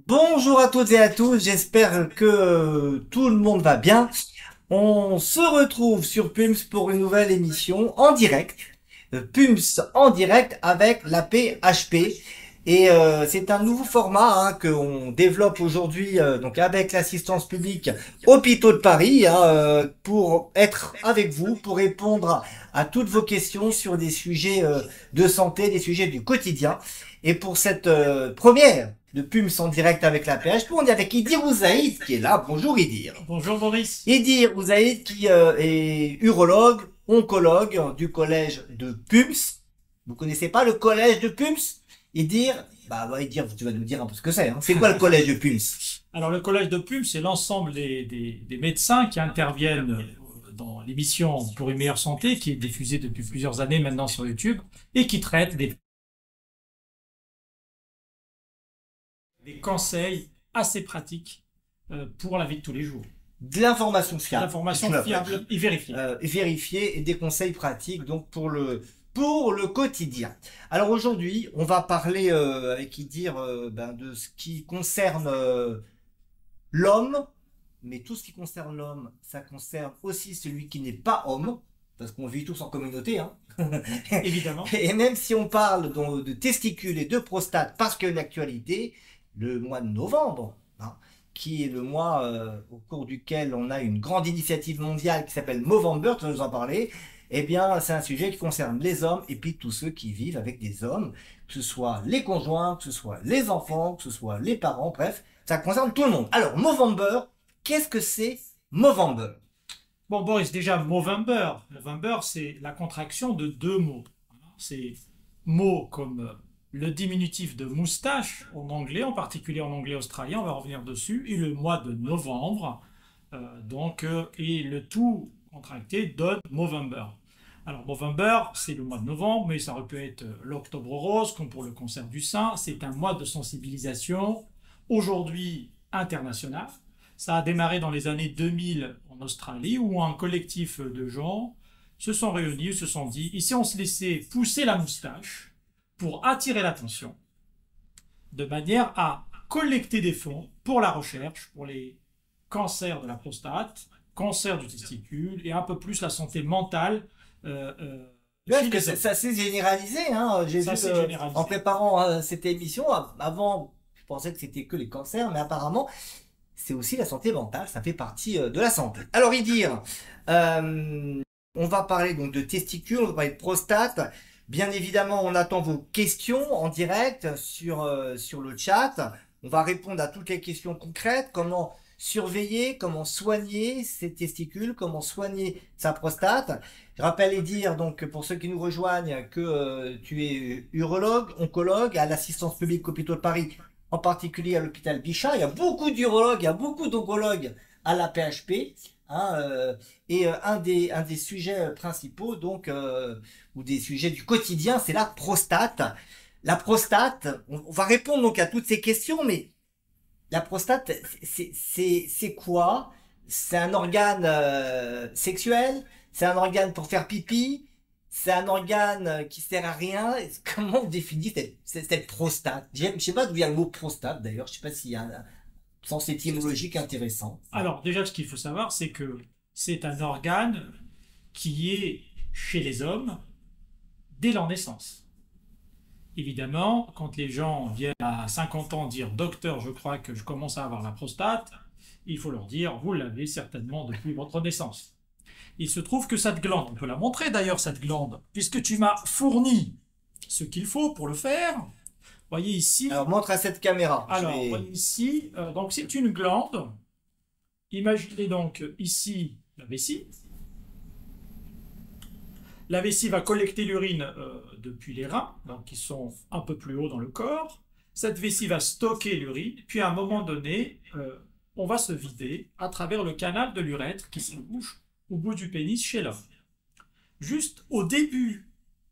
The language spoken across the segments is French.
Bonjour à toutes et à tous, j'espère que tout le monde va bien. On se retrouve sur PUMS pour une nouvelle émission en direct. PUMS en direct avec la PHP. Et c'est un nouveau format qu'on développe aujourd'hui donc avec l'assistance publique Hôpitaux de Paris pour être avec vous, pour répondre à toutes vos questions sur des sujets de santé, des sujets du quotidien. Et pour cette première de PUMS en direct avec la PHP, on est avec Idir Ouzaïd qui est là. Bonjour Idir. Bonjour Boris. Idir Ouzaïd qui est urologue, oncologue du collège de PUMS. Vous connaissez pas le collège de PUMS? Idir, Idir, tu vas nous dire un peu ce que c'est. Hein. C'est quoi le collège de PUMS? Alors le collège de PUM, c'est l'ensemble des médecins qui interviennent dans l'émission Pour une meilleure santé, qui est diffusée depuis plusieurs années maintenant sur YouTube, et qui traite des conseils assez pratiques pour la vie de tous les jours. De l'information fiable. L'information fiable et vérifiée. Vérifiée et des conseils pratiques donc pour le quotidien. Alors aujourd'hui, on va parler avec Idir de ce qui concerne l'homme, mais tout ce qui concerne l'homme, ça concerne aussi celui qui n'est pas homme, parce qu'on vit tous en communauté, hein. Évidemment. Et même si on parle de testicules et de prostate, parce que l'actualité, le mois de novembre, hein, qui est le mois au cours duquel on a une grande initiative mondiale qui s'appelle Movember, tu vas nous en parler, eh bien c'est un sujet qui concerne les hommes et puis tous ceux qui vivent avec des hommes, que ce soit les conjoints, que ce soit les enfants, que ce soit les parents, bref, ça concerne tout le monde. Alors Movember, qu'est-ce que c'est Movember? Bon, Boris, déjà, Movember. Movember, c'est la contraction de deux mots. C'est mots comme le diminutif de moustache en anglais, en particulier en anglais australien, on va revenir dessus, et le mois de novembre. Et le tout contracté donne Movember. Alors, Movember, c'est le mois de novembre, mais ça aurait pu être l'octobre rose, comme pour le cancer du sein. C'est un mois de sensibilisation, aujourd'hui international. Ça a démarré dans les années 2000 en Australie, où un collectif de gens se sont réunis, se sont dit, ici on se laissait pousser la moustache pour attirer l'attention, de manière à collecter des fonds pour la recherche, pour les cancers de la prostate, cancer du testicule et un peu plus la santé mentale euh, euh, Parce chez que les hommes. ça s'est généralisé, hein. J'ai Ça vu s'est en généralisé. préparant cette émission, avant, je pensais que c'était que les cancers, mais apparemment, c'est aussi la santé mentale, ça fait partie de la santé. Alors, Idir, euh, on va parler donc de testicules, on va parler de prostate. Bien évidemment, on attend vos questions en direct sur le chat. On va répondre à toutes les questions concrètes. Comment surveiller, comment soigner ses testicules, comment soigner sa prostate. Je rappelle et dire, donc, pour ceux qui nous rejoignent, que tu es urologue, oncologue à l'assistance publique Hôpitaux de Paris, en particulier à l'hôpital Bichat. Il y a beaucoup d'urologues, il y a beaucoup d'oncologues à la PHP. Un des sujets principaux, donc, ou des sujets du quotidien, c'est la prostate. La prostate, on va répondre donc à toutes ces questions, mais la prostate, c'est quoi? C'est un organe sexuel? C'est un organe pour faire pipi? C'est un organe qui sert à rien? Comment on définit cette prostate? Je sais pas d'où vient le mot prostate d'ailleurs. Je sais pas s'il y a un sens étymologique intéressant. Alors, déjà, ce qu'il faut savoir, c'est que c'est un organe qui est chez les hommes dès leur naissance. Évidemment, quand les gens viennent à 50 ans dire docteur, je crois que je commence à avoir la prostate, il faut leur dire vous l'avez certainement depuis votre naissance. Il se trouve que cette glande, on peut la montrer d'ailleurs cette glande, puisque tu m'as fourni ce qu'il faut pour le faire. Voyez ici, Alors montre à cette caméra. alors voyez ici, donc c'est une glande. Imaginez donc ici la vessie. La vessie va collecter l'urine depuis les reins, donc qui sont un peu plus haut dans le corps. Cette vessie va stocker l'urine, puis à un moment donné, on va se vider à travers le canal de l'urètre qui se bouge au bout du pénis chez l'homme. Juste au début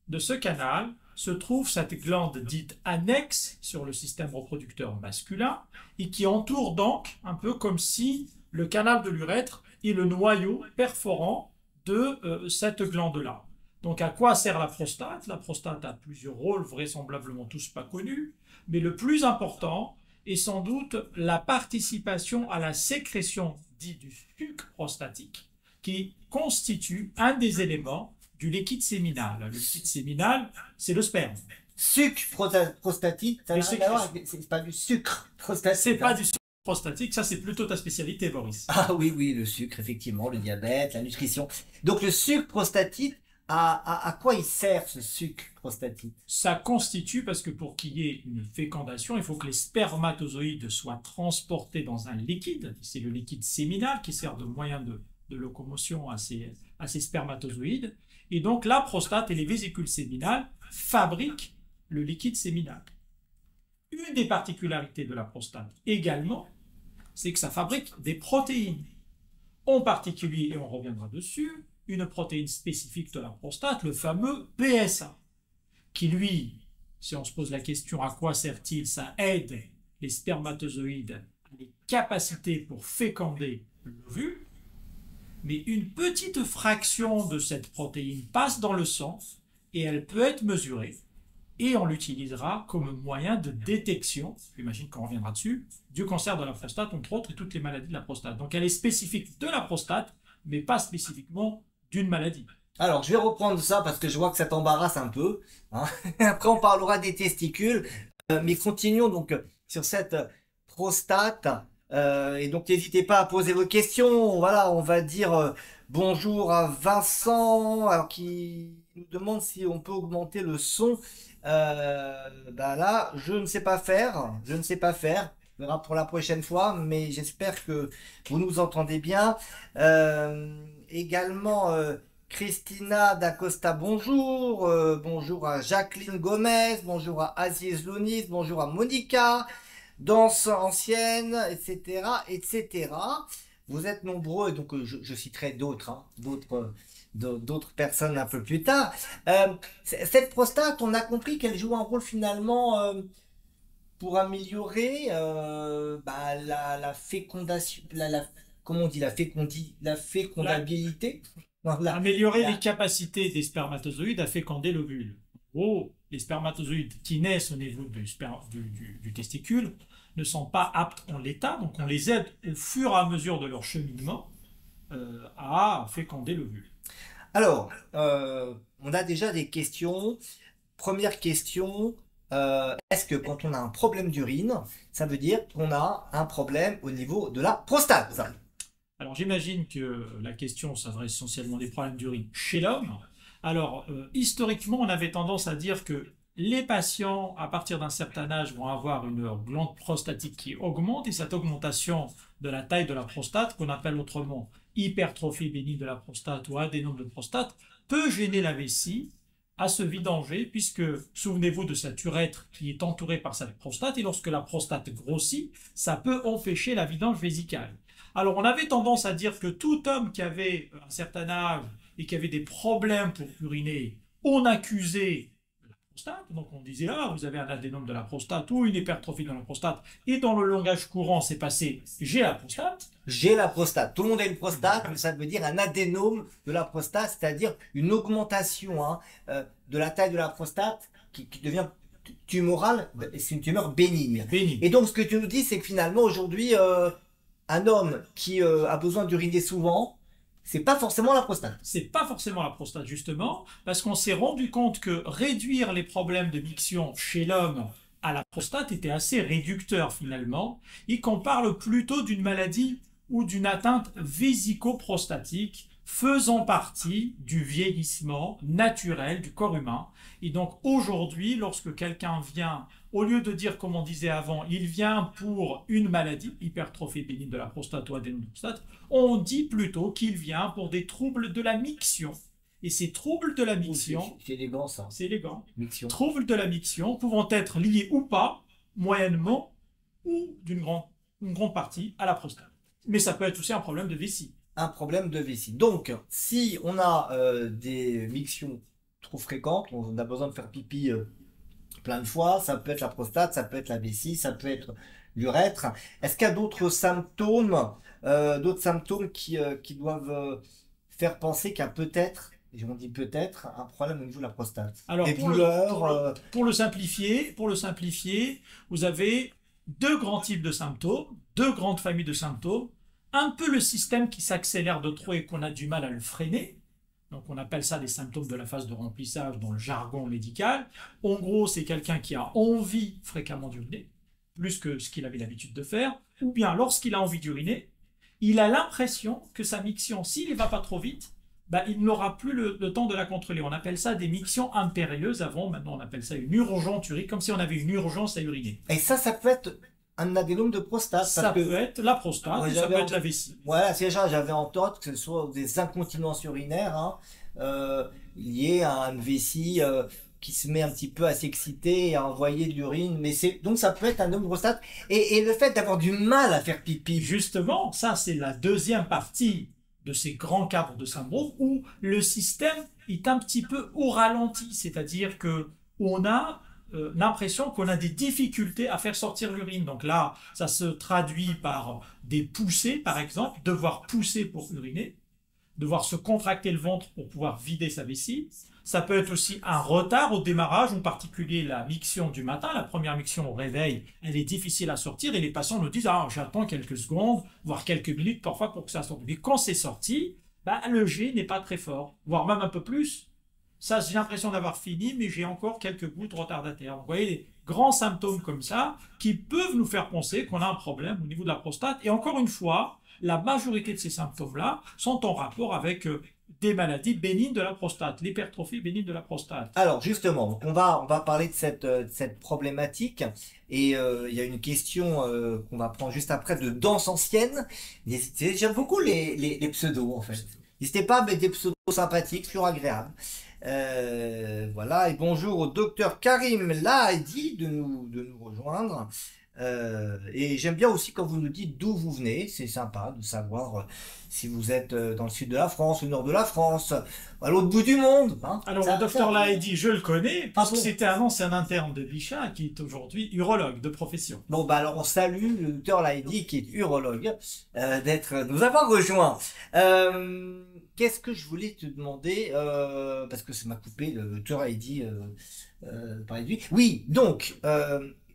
de ce canal se trouve cette glande dite annexe sur le système reproducteur masculin et qui entoure donc un peu comme si le canal de l'urètre est le noyau perforant de cette glande-là. Donc à quoi sert la prostate? La prostate a plusieurs rôles, vraisemblablement tous pas connus, mais le plus important, est sans doute la participation à la sécrétion dit du suc prostatique, qui constitue un des éléments du liquide séminal. Le liquide séminal, c'est le sperme. Suc prostatique, ça n'a rien à voir avec- c'est pas du sucre prostatique. C'est pas du sucre prostatique, ça c'est plutôt ta spécialité, Boris. Ah oui, oui, le sucre, effectivement, le diabète, la nutrition. Donc le sucre prostatique, à quoi il sert ce sucre prostatique? Ça constitue, parce que pour qu'il y ait une fécondation, il faut que les spermatozoïdes soient transportés dans un liquide. C'est le liquide séminal qui sert de moyen de locomotion à ces spermatozoïdes. Et donc la prostate et les vésicules séminales fabriquent le liquide séminal. Une des particularités de la prostate également, c'est que ça fabrique des protéines. En particulier, et on reviendra dessus, une protéine spécifique de la prostate, le fameux PSA, qui lui, si on se pose la question à quoi sert-il, ça aide les spermatozoïdes à les capacités pour féconder l'ovule, mais une petite fraction de cette protéine passe dans le sang et elle peut être mesurée et on l'utilisera comme moyen de détection, j'imagine qu'on reviendra dessus, du cancer de la prostate, entre autres, et toutes les maladies de la prostate. Donc elle est spécifique de la prostate, mais pas spécifiquement d'une maladie. Alors, je vais reprendre ça parce que je vois que ça t'embarrasse un peu, hein. Après, on parlera des testicules. Mais continuons donc sur cette prostate. Et donc, n'hésitez pas à poser vos questions. Voilà, on va dire bonjour à Vincent, alors, qui nous demande si on peut augmenter le son. Bah là, je ne sais pas faire. Je ne sais pas faire. On verra pour la prochaine fois, mais j'espère que vous nous entendez bien. Également, Christina D'Acosta, bonjour. Bonjour à Jacqueline Gomez, bonjour à Aziz Lounis, bonjour à Monica, danse ancienne, etc., etc. Vous êtes nombreux, donc je citerai d'autres, hein, d'autres personnes un peu plus tard. Cette prostate, on a compris qu'elle joue un rôle finalement pour améliorer bah, la fécondation, comment on dit, la fécondabilité. Non, Améliorer les capacités des spermatozoïdes à féconder l'ovule. En gros, les spermatozoïdes qui naissent au niveau du testicule ne sont pas aptes en l'état, donc on les aide au fur et à mesure de leur cheminement à féconder l'ovule. Alors, on a déjà des questions. Première question, est-ce que quand on a un problème d'urine, ça veut dire qu'on a un problème au niveau de la prostate? Alors j'imagine que la question s'adresse essentiellement des problèmes d'urine chez l'homme. Alors historiquement, on avait tendance à dire que les patients, à partir d'un certain âge, vont avoir une glande prostatique qui augmente, et cette augmentation de la taille de la prostate, qu'on appelle autrement hypertrophie bénigne de la prostate ou adénome de prostate, peut gêner la vessie à se vidanger, puisque souvenez-vous de cette urètre qui est entourée par cette prostate, et lorsque la prostate grossit, ça peut empêcher la vidange vésicale. Alors on avait tendance à dire que tout homme qui avait un certain âge et qui avait des problèmes pour uriner, on accusait la prostate. Donc on disait, ah, vous avez un adénome de la prostate ou une hypertrophie de la prostate. Et dans le langage courant, c'est passé, j'ai la prostate. J'ai la prostate. Tout le monde a une prostate, mais ça veut dire un adénome de la prostate, c'est-à-dire une augmentation de la taille de la prostate qui devient tumorale. C'est une tumeur bénigne. Et donc ce que tu nous dis, c'est que finalement aujourd'hui, un homme qui a besoin d'uriner souvent, c'est pas forcément la prostate. C'est pas forcément la prostate, justement, parce qu'on s'est rendu compte que réduire les problèmes de miction chez l'homme à la prostate était assez réducteur finalement, et qu'on parle plutôt d'une maladie ou d'une atteinte vésico-prostatique faisant partie du vieillissement naturel du corps humain. Et donc aujourd'hui, lorsque quelqu'un vient, au lieu de dire comme on disait avant, il vient pour une maladie, hypertrophie bénigne de la prostate ou adénome de la prostate, on dit plutôt qu'il vient pour des troubles de la miction. Et ces troubles de la miction, c'est élégant ça. C'est élégant. Miction. Troubles de la miction pouvant être liés ou pas, moyennement, ou d'une grande partie à la prostate. Mais ça peut être aussi un problème de vessie. Un problème de vessie. Donc, si on a des mictions trop fréquentes, on a besoin de faire pipi plein de fois, ça peut être la prostate, ça peut être la vessie, ça peut être l'urètre. Est-ce qu'il y a d'autres symptômes qui doivent faire penser qu'il y a peut-être, et on dit peut-être, un problème au niveau de la prostate? Alors, des douleurs pour le simplifier, vous avez deux grands types de symptômes, deux grandes familles de symptômes, un peu le système qui s'accélère de trop et qu'on a du mal à le freiner. Donc on appelle ça des symptômes de la phase de remplissage dans le jargon médical. En gros, c'est quelqu'un qui a envie fréquemment d'uriner, plus que ce qu'il avait l'habitude de faire, ou bien lorsqu'il a envie d'uriner, il a l'impression que sa miction, s'il ne va pas trop vite, bah, il n'aura plus le temps de la contrôler. On appelle ça des mictions impérieuses avant, maintenant on appelle ça une urgenturie, comme si on avait une urgence à uriner. Et ça peut être un adénome de prostate. Ça peut être la prostate, Ouais, ça peut être la vessie. Voilà, c'est ça, j'avais en tête que ce soit des incontinences urinaires, hein, liées à une vessie qui se met un petit peu à s'exciter et à envoyer de l'urine. Mais donc ça peut être un adénome de prostate. Et le fait d'avoir du mal à faire pipi. Justement, ça c'est la deuxième partie de ces grands cadres de syndrome où le système est un petit peu au ralenti, c'est-à-dire que on a l'impression qu'on a des difficultés à faire sortir l'urine. Donc là, ça se traduit par des poussées, par exemple, devoir pousser pour uriner, devoir se contracter le ventre pour pouvoir vider sa vessie. Ça peut être aussi un retard au démarrage, en particulier la miction du matin. La première miction au réveil, elle est difficile à sortir et les patients nous disent « Ah, j'attends quelques secondes, voire quelques minutes parfois pour que ça sorte. » Mais quand c'est sorti, bah, le jet n'est pas très fort, voire même un peu plus. Ça, j'ai l'impression d'avoir fini, mais j'ai encore quelques gouttes retardataires. Donc, vous voyez, des grands symptômes comme ça qui peuvent nous faire penser qu'on a un problème au niveau de la prostate. Et encore une fois, la majorité de ces symptômes-là sont en rapport avec des maladies bénignes de la prostate, l'hypertrophie bénigne de la prostate. Alors justement, donc on va parler de cette problématique et il y a une question qu'on va prendre juste après de danse ancienne. J'aime beaucoup les pseudos en fait. N'hésitez pas à mettre des pseudos sympathiques, toujours agréables. Voilà, et bonjour au docteur Karim Lahadi de nous rejoindre. Et j'aime bien aussi quand vous nous dites d'où vous venez, c'est sympa de savoir si vous êtes dans le sud de la France, au nord de la France, à l'autre bout du monde. Hein. Alors le docteur Lahadi, je le connais, parce que bon c'était un ancien interne de Bichat qui est aujourd'hui urologue de profession. Bon, bah alors on salue le docteur Lahadi qui est urologue, nous avoir rejoint. Qu'est-ce que je voulais te demander, parce que ça m'a coupé, le docteur Lahadi parlait de lui. Oui, donc,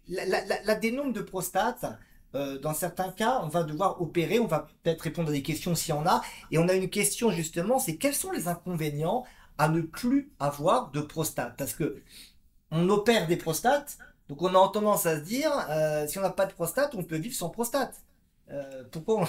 l'adénome de prostate, dans certains cas, on va devoir opérer, on va peut-être répondre à des questions s'il y en a. Et on a une question justement, c'est quels sont les inconvénients à ne plus avoir de prostate? Parce que on opère des prostates, donc on a tendance à se dire, si on n'a pas de prostate, on peut vivre sans prostate. Pourquoi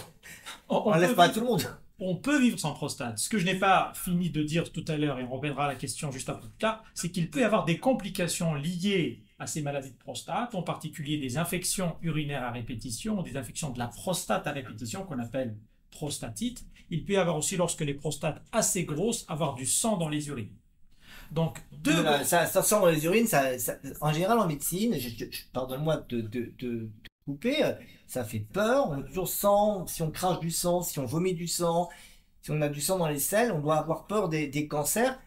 on n'enlève pas à tout le monde? On peut vivre sans prostate. Ce que je n'ai pas fini de dire tout à l'heure, et on reviendra à la question juste après plus tard, c'est qu'il peut y avoir des complications liées à ces maladies de prostate, en particulier des infections urinaires à répétition, des infections de la prostate à répétition qu'on appelle prostatite. Il peut y avoir aussi, lorsque les prostates assez grosses, avoir du sang dans les urines. Donc, ça sent dans les urines, en général en médecine, pardonne-moi de couper, ça fait peur, on toujours sent, si on crache du sang, si on vomit du sang, si on a du sang dans les selles, on doit avoir peur des cancers.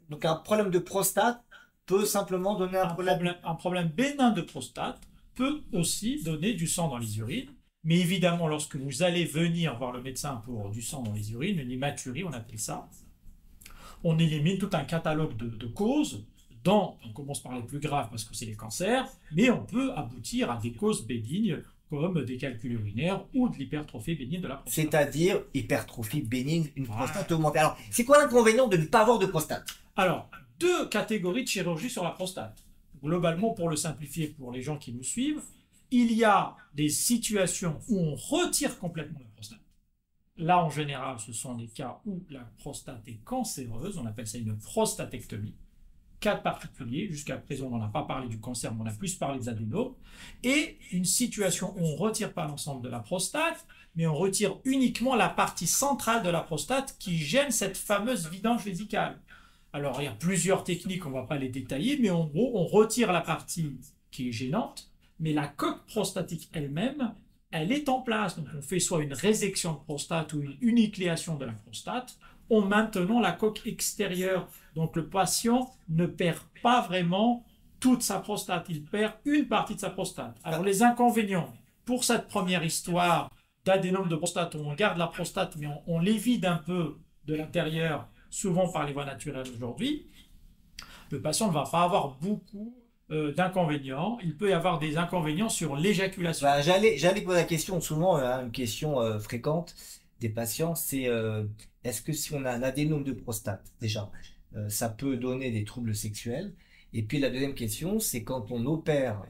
Donc un problème de prostate peut simplement donner un problème bénin de prostate peut aussi donner du sang dans les urines. Mais évidemment, lorsque vous allez venir voir le médecin pour du sang dans les urines, une hématurie, on appelle ça, on élimine tout un catalogue de causes, dont on commence par les plus graves parce que c'est les cancers, mais on peut aboutir à des causes bénignes comme des calculs urinaires ou de l'hypertrophie bénigne de la prostate. C'est-à-dire hypertrophie bénigne, une prostate augmentée. Alors, c'est quoi l'inconvénient de ne pas avoir de prostate? Alors, deux catégories de chirurgie sur la prostate. Globalement, pour le simplifier pour les gens qui nous suivent, il y a des situations où on retire complètement la prostate. Là, en général, ce sont des cas où la prostate est cancéreuse, on appelle ça une prostatectomie. Cas particulier, jusqu'à présent, on n'a pas parlé du cancer, mais on a plus parlé des adénomes. Et une situation où on ne retire pas l'ensemble de la prostate, mais on retire uniquement la partie centrale de la prostate qui gêne cette fameuse vidange vésicale. Alors, il y a plusieurs techniques, on ne va pas les détailler, mais en gros, on retire la partie qui est gênante, mais la coque prostatique elle-même, elle est en place. Donc, on fait soit une résection de prostate ou une unicléation de la prostate, en maintenant la coque extérieure. Donc, le patient ne perd pas vraiment toute sa prostate, il perd une partie de sa prostate. Alors, les inconvénients pour cette première histoire d'adénome de prostate, où on garde la prostate, mais on les vide un peu de l'intérieur, souvent par les voies naturelles aujourd'hui, le patient ne va pas avoir beaucoup d'inconvénients. Il peut y avoir des inconvénients sur l'éjaculation. Bah, j'allais poser la question, souvent, une question fréquente des patients, c'est est-ce que si on a un adénome de prostate, déjà, ça peut donner des troubles sexuels? Et puis la deuxième question, c'est quand on opère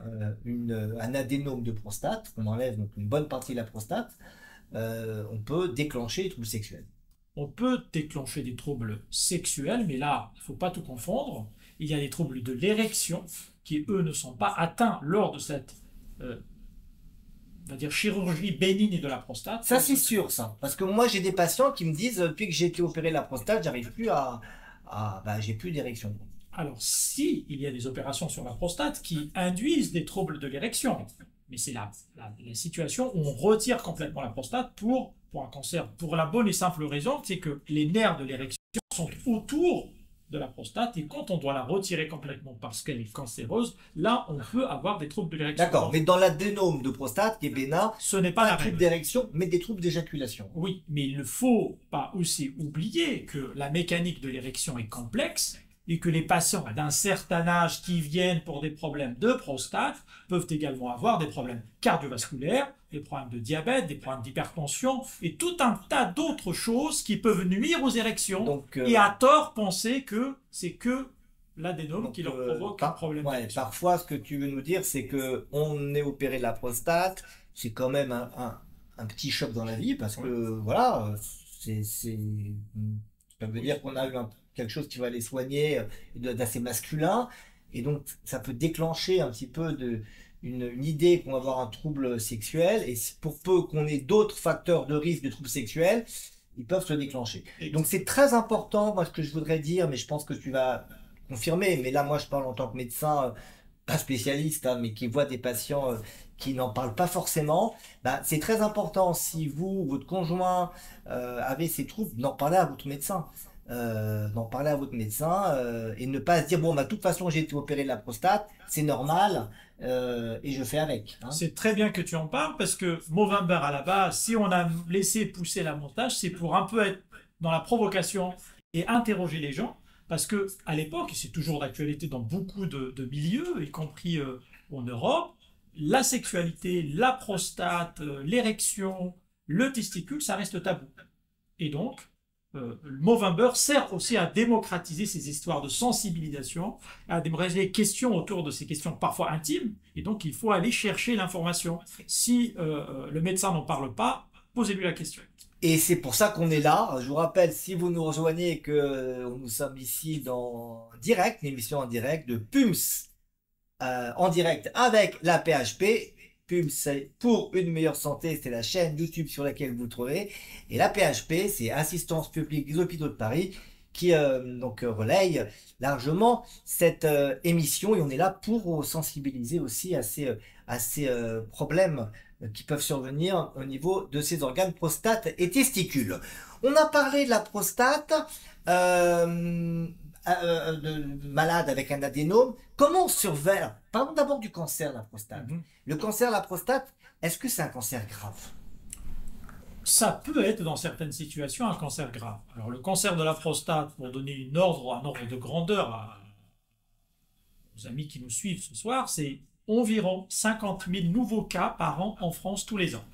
un adénome de prostate, qu'on enlève donc une bonne partie de la prostate, on peut déclencher les troubles sexuels. On peut déclencher des troubles sexuels, mais là, il ne faut pas tout confondre. Il y a des troubles de l'érection qui, eux, ne sont pas atteints lors de cette on va dire chirurgie bénigne de la prostate. Ça, c'est sûr, ça. Parce que moi, j'ai des patients qui me disent, depuis que j'ai été opéré de la prostate, j'arrive plus bah, j'ai plus d'érection. Alors, si il y a des opérations sur la prostate qui induisent des troubles de l'érection, mais c'est la situation où on retire complètement la prostate pour un cancer, pour la bonne et simple raison, c'est que les nerfs de l'érection sont autour de la prostate et quand on doit la retirer complètement parce qu'elle est cancéreuse, là on peut avoir des troubles de l'érection. D'accord, mais dans l'adénome de prostate qui est bénin, ce n'est pas un la trouble règle. d'érection, mais des troubles d'éjaculation. Oui, mais il ne faut pas aussi oublier que la mécanique de l'érection est complexe et que les patients d'un certain âge qui viennent pour des problèmes de prostate peuvent également avoir des problèmes cardiovasculaires, des problèmes de diabète, des problèmes d'hypertension et tout un tas d'autres choses qui peuvent nuire aux érections. Donc, et à tort penser que c'est que l'adénome qui leur provoque un problème. Ouais, parfois, ce que tu veux nous dire, c'est que on est opéré de la prostate, c'est quand même un petit choc dans la vie parce que voilà, ça veut dire qu'on a eu quelque chose qui va les soigner d'assez masculin et donc ça peut déclencher un petit peu une idée qu'on va avoir un trouble sexuel et pour peu qu'on ait d'autres facteurs de risque de troubles sexuels, ils peuvent se déclencher. Donc c'est très important, moi ce que je voudrais dire, mais je pense que tu vas confirmer, mais là moi je parle en tant que médecin, pas spécialiste, hein, mais qui voit des patients qui n'en parlent pas forcément, bah, c'est très important si vous, votre conjoint avez ces troubles, d'en parler à votre médecin. Et ne pas se dire bon bah de toute façon j'ai été opéré de la prostate, c'est normal et je fais avec. Hein. C'est très bien que tu en parles parce que Movember à la base, si on a laissé pousser la moustache, c'est pour un peu être dans la provocation et interroger les gens parce que à l'époque, et c'est toujours d'actualité dans beaucoup de milieux, y compris en Europe, la sexualité, la prostate, l'érection, le testicule, ça reste tabou. Et donc, le Movember sert aussi à démocratiser ces histoires de sensibilisation, à démocratiser les questions autour de ces questions parfois intimes, et donc il faut aller chercher l'information. Si le médecin n'en parle pas, posez-lui la question. Et c'est pour ça qu'on est là. Je vous rappelle, si vous nous rejoignez, que nous sommes ici dans direct, une émission en direct de PUMS, en direct avec la PHP. PUMS, c'est pour une meilleure santé, c'est la chaîne YouTube sur laquelle vous le trouvez. Et la PHP, c'est Assistance publique des hôpitaux de Paris, qui donc relaye largement cette émission. Et on est là pour sensibiliser aussi à ces problèmes qui peuvent survenir au niveau de ces organes, prostate et testicules. On a parlé de la prostate, de malade avec un adénome. Comment on surveille? Parlons d'abord du cancer de la prostate. Le cancer de la prostate, est-ce que c'est un cancer grave? Ça peut être dans certaines situations un cancer grave. Alors le cancer de la prostate, pour donner un ordre de grandeur aux amis qui nous suivent ce soir, c'est environ 50 000 nouveaux cas par an en France tous les ans.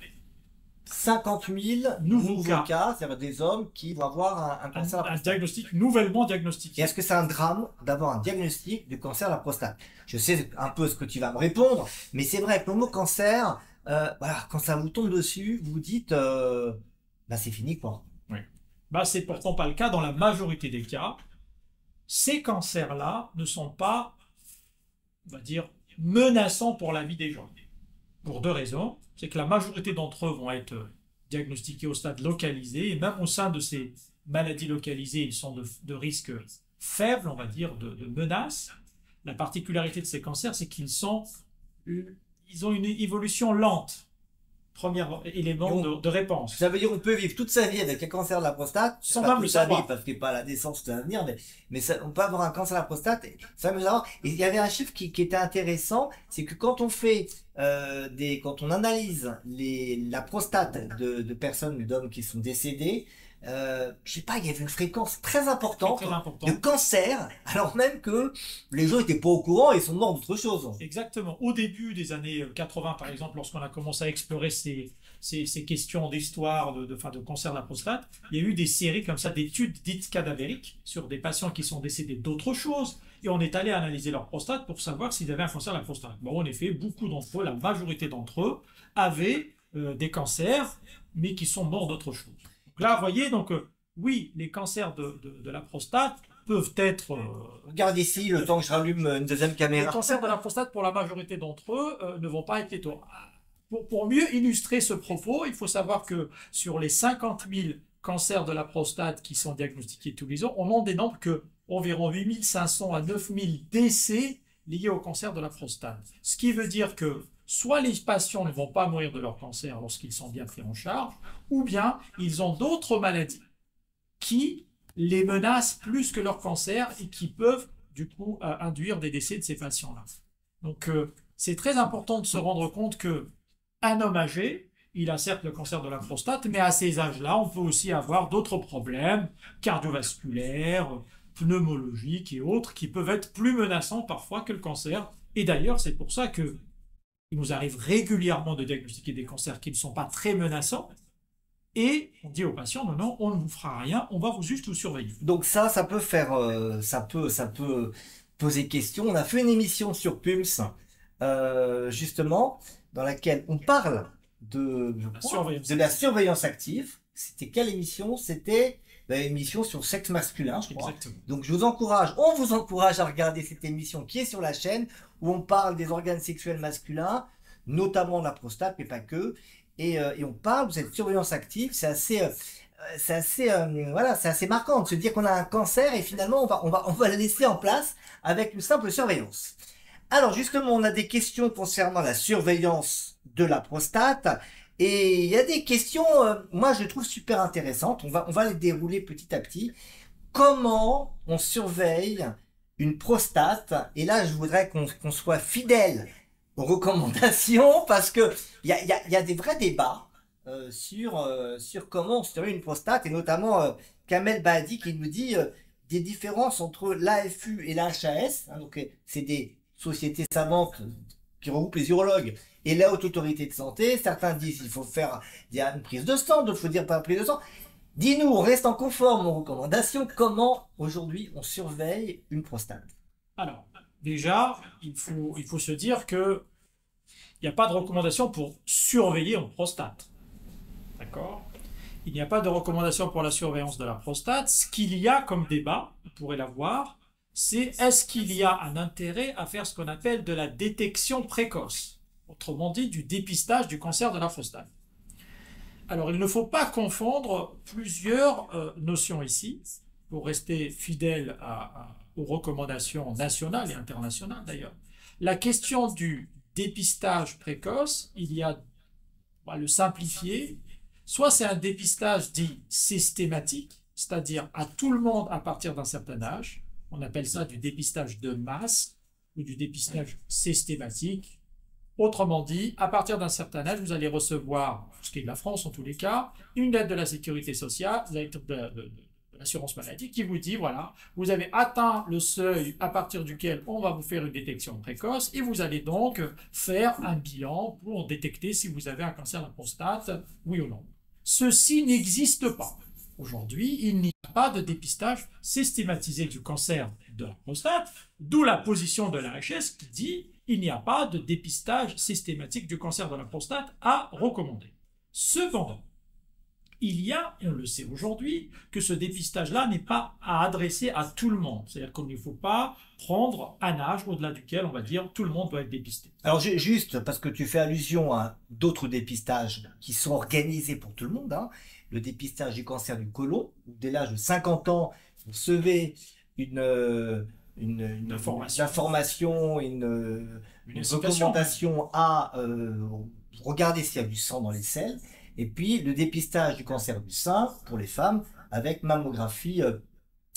50 000 nouveaux cas, c'est-à-dire des hommes qui vont avoir un cancer de la prostate. Un diagnostic nouvellement diagnostiqué. Et est-ce que c'est un drame d'avoir un diagnostic de cancer de la prostate? Je sais un peu ce que tu vas me répondre, mais c'est vrai que le mot cancer, voilà, quand ça vous tombe dessus, vous vous dites, bah c'est fini quoi. Oui. Bah, c'est pourtant pas le cas dans la majorité des cas. Ces cancers-là ne sont pas, on va dire, menaçants pour la vie des gens. Pour deux raisons. C'est que la majorité d'entre eux vont être diagnostiqués au stade localisé, et même au sein de ces maladies localisées, ils sont de risque faible, on va dire, de menace. La particularité de ces cancers, c'est ils ont une évolution lente. Premier élément de réponse. Ça veut dire qu'on peut vivre toute sa vie avec un cancer de la prostate, sans même le savoir. Parce que pas la naissance de l'avenir, mais ça, on peut avoir un cancer de la prostate, ça me savoir. Et il y avait un chiffre qui était intéressant, c'est que quand on fait quand on analyse la prostate de personnes, d'hommes qui sont décédés, je sais pas, il y avait une fréquence très importante Très important. de cancer, alors même que les gens étaient pas au courant et sont morts d'autre chose. Exactement. Au début des années 80, par exemple, lorsqu'on a commencé à explorer ces questions d'histoire de cancer de la prostate, il y a eu des séries comme ça d'études dites cadavériques sur des patients qui sont décédés d'autre chose. Et on est allé analyser leur prostate pour savoir s'ils avaient un cancer de la prostate. Bon, en effet, beaucoup d'entre eux, la majorité d'entre eux, avaient des cancers, mais qui sont morts d'autre chose. Donc là, vous voyez, donc, oui, les cancers de la prostate peuvent être... Regarde ici, le temps que je rallume une deuxième les caméra. cancers de la prostate, pour la majorité d'entre eux, ne vont pas être létaux. Pour mieux illustrer ce propos, il faut savoir que sur les 50 000 cancers de la prostate qui sont diagnostiqués tous les ans, on n'en dénombre que environ 8 500 à 9 000 décès liés au cancer de la prostate. Ce qui veut dire que soit les patients ne vont pas mourir de leur cancer lorsqu'ils sont bien pris en charge, ou bien ils ont d'autres maladies qui les menacent plus que leur cancer et qui peuvent du coup induire des décès de ces patients-là. Donc c'est très important de se rendre compte que un homme âgé, il a certes le cancer de la prostate, mais à ces âges-là, on peut aussi avoir d'autres problèmes cardiovasculaires, pneumologiques et autres qui peuvent être plus menaçants parfois que le cancer. Et d'ailleurs, c'est pour ça que il nous arrive régulièrement de diagnostiquer des cancers qui ne sont pas très menaçants. Et on dit aux patients, non, non, on ne vous fera rien, on va juste vous surveiller. Donc ça peut faire, ça peut poser question. On a fait une émission sur PUMS, justement, dans laquelle on parle de la surveillance active. C'était quelle émission? C'était l'émission sur sexe masculin, je crois. Exactement. Donc on vous encourage à regarder cette émission qui est sur la chaîne, où on parle des organes sexuels masculins, notamment la prostate, mais pas que. Et on parle de cette surveillance active. C'est assez marquant de se dire qu'on a un cancer et finalement on va le laisser en place avec une simple surveillance. Alors justement, on a des questions concernant la surveillance de la prostate et il y a des questions, moi je trouve super intéressantes. On va les dérouler petit à petit. Comment on surveille une prostate? Et là, je voudrais qu'on soit fidèle aux recommandations parce que il y a des vrais débats sur comment on surveille une prostate et notamment Kamel Bahadi qui nous dit des différences entre l'AFU et l'HAS. Hein, donc c'est des sociétés savantes qui regroupent les urologues et la haute autorité de santé. Certains disent qu'il faut faire une prise de sang, d'autres faut dire pas une prise de sang. Dis-nous, on reste en conforme aux recommandations. Comment aujourd'hui on surveille une prostate? Alors, déjà, il faut se dire que il n'y a pas de recommandation pour surveiller une prostate. D'accord? Il n'y a pas de recommandation pour la surveillance de la prostate. Ce qu'il y a comme débat, vous pourrez l'avoir, c'est est-ce qu'il y a un intérêt à faire ce qu'on appelle de la détection précoce, autrement dit du dépistage du cancer de la prostate. Alors, il ne faut pas confondre plusieurs notions ici, pour rester fidèle aux recommandations nationales et internationales d'ailleurs. La question du dépistage précoce, il y a, on va le simplifier, soit c'est un dépistage dit systématique, c'est-à-dire à tout le monde à partir d'un certain âge, on appelle ça du dépistage de masse ou du dépistage systématique. Autrement dit, à partir d'un certain âge, vous allez recevoir, pour ce qui est de la France en tous les cas, une aide de la sécurité sociale, de l'assurance maladie, qui vous dit, voilà, vous avez atteint le seuil à partir duquel on va vous faire une détection précoce et vous allez donc faire un bilan pour détecter si vous avez un cancer de la prostate, oui ou non. Ceci n'existe pas. Aujourd'hui, il n'y a pas de dépistage systématisé du cancer de la prostate, d'où la position de l'AHS qui dit il n'y a pas de dépistage systématique du cancer de la prostate à recommander. Cependant, il y a, on le sait aujourd'hui, que ce dépistage-là n'est pas à adresser à tout le monde. C'est-à-dire qu'il ne faut pas prendre un âge au-delà duquel on va dire tout le monde doit être dépisté. Alors juste, parce que tu fais allusion à d'autres dépistages qui sont organisés pour tout le monde, hein, le dépistage du cancer du côlon, où dès l'âge de 50 ans, vous recevez une information, une recommandation à regarder s'il y a du sang dans les selles. Et puis le dépistage du cancer du sein pour les femmes avec mammographie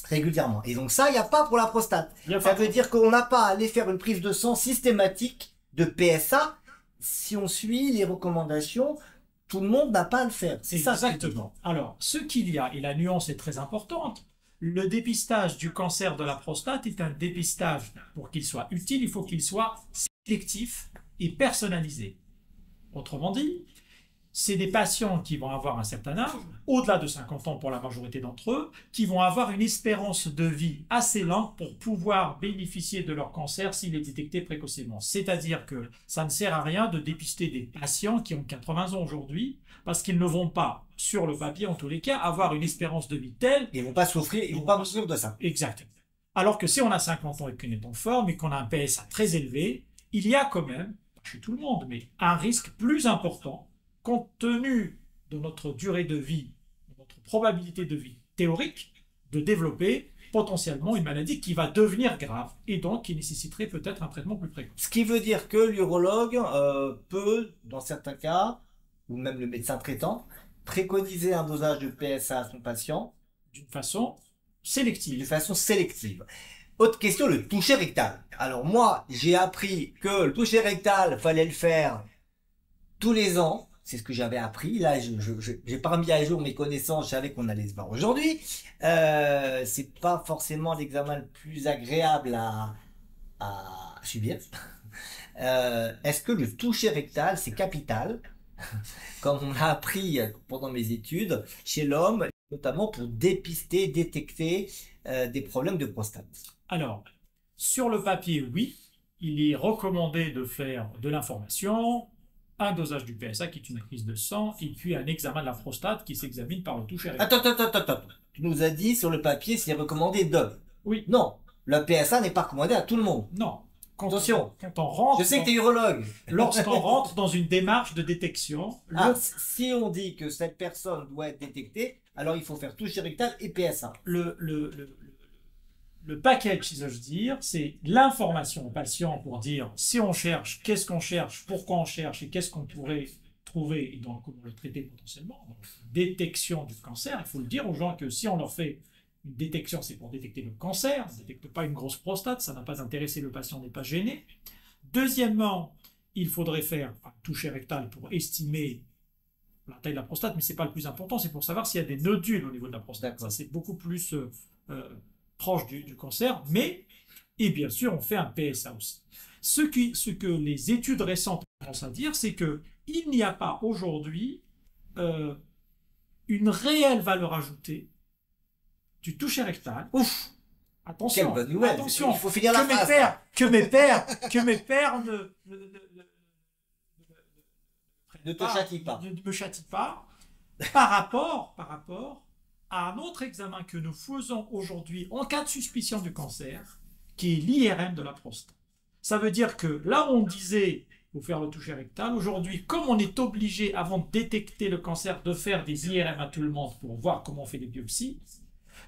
régulièrement. Et donc ça, il n'y a pas pour la prostate. Ça veut dire qu'on n'a pas à aller faire une prise de sang systématique de PSA si on suit les recommandations, tout le monde n'a pas à le faire. C'est ça. Exactement. Alors, ce qu'il y a, et la nuance est très importante, le dépistage du cancer de la prostate est un dépistage, pour qu'il soit utile, il faut qu'il soit sélectif et personnalisé. Autrement dit, c'est des patients qui vont avoir un certain âge, au-delà de 50 ans pour la majorité d'entre eux, qui vont avoir une espérance de vie assez longue pour pouvoir bénéficier de leur cancer s'il est détecté précocement. C'est-à-dire que ça ne sert à rien de dépister des patients qui ont 80 ans aujourd'hui, parce qu'ils ne vont pas, sur le papier en tous les cas, avoir une espérance de vie telle. Ils ne vont pas souffrir, ils vont pas souffrir de ça. Exactement. Alors que si on a 50 ans et qu'on est en forme et qu'on a un PSA très élevé, il y a quand même, pas chez tout le monde, mais un risque plus important compte tenu de notre durée de vie, de notre probabilité de vie théorique, de développer potentiellement une maladie qui va devenir grave et donc qui nécessiterait peut-être un traitement plus précoce. Ce qui veut dire que l'urologue peut, dans certains cas, ou même le médecin traitant, préconiser un dosage de PSA à son patient d'une façon sélective. De façon sélective. Autre question, le toucher rectal. Alors moi, j'ai appris que le toucher rectal, fallait le faire tous les ans. C'est ce que j'avais appris. Là, j'ai pas remis à jour mes connaissances. Je savais qu'on allait se voir aujourd'hui. C'est pas forcément l'examen le plus agréable à subir. Est-ce que le toucher rectal, c'est capital, comme on l'a appris pendant mes études, chez l'homme, notamment pour dépister, détecter des problèmes de prostate? Alors, sur le papier, oui, il est recommandé de faire de l'information, un dosage du PSA qui est une prise de sang, et puis un examen de la prostate qui s'examine par le toucher rectal. Attends. Tu nous as dit sur le papier, c'est recommandé de. Oui. Non, le PSA n'est pas recommandé à tout le monde. Non. Attention. Quand on rentre. Je sais que tu es urologue. Lorsqu'on rentre dans une démarche de détection. Si on dit que cette personne doit être détectée, alors il faut faire toucher rectal et PSA. Le package, si j'ose dire, c'est l'information au patient pour dire si on cherche, qu'est-ce qu'on cherche, pourquoi on cherche et qu'est-ce qu'on pourrait trouver et donc comment le traiter potentiellement. Donc, détection du cancer, il faut le dire aux gens que si on leur fait une détection, c'est pour détecter le cancer, on ne détecte pas une grosse prostate, ça n'a pas intéressé le patient, n'est pas gêné. Deuxièmement, il faudrait faire un toucher rectal pour estimer la taille de la prostate, mais ce n'est pas le plus important, c'est pour savoir s'il y a des nodules au niveau de la prostate. Ça, c'est beaucoup plus proche du cancer, et bien sûr, on fait un PSA aussi. Ce que les études récentes commencent à dire, c'est qu'il n'y a pas aujourd'hui une réelle valeur ajoutée du toucher rectal. Ouf! Attention, quelle bonne nouvelle. Attention, il faut finir la phrase. Que mes pères ne te châtient pas. Ne me châtient pas par rapport à un autre examen que nous faisons aujourd'hui en cas de suspicion du cancer, qui est l'IRM de la prostate. Ça veut dire que là où on disait il faut faire le toucher rectal, aujourd'hui, comme on est obligé, avant de détecter le cancer, de faire des IRM à tout le monde pour voir comment on fait les biopsies,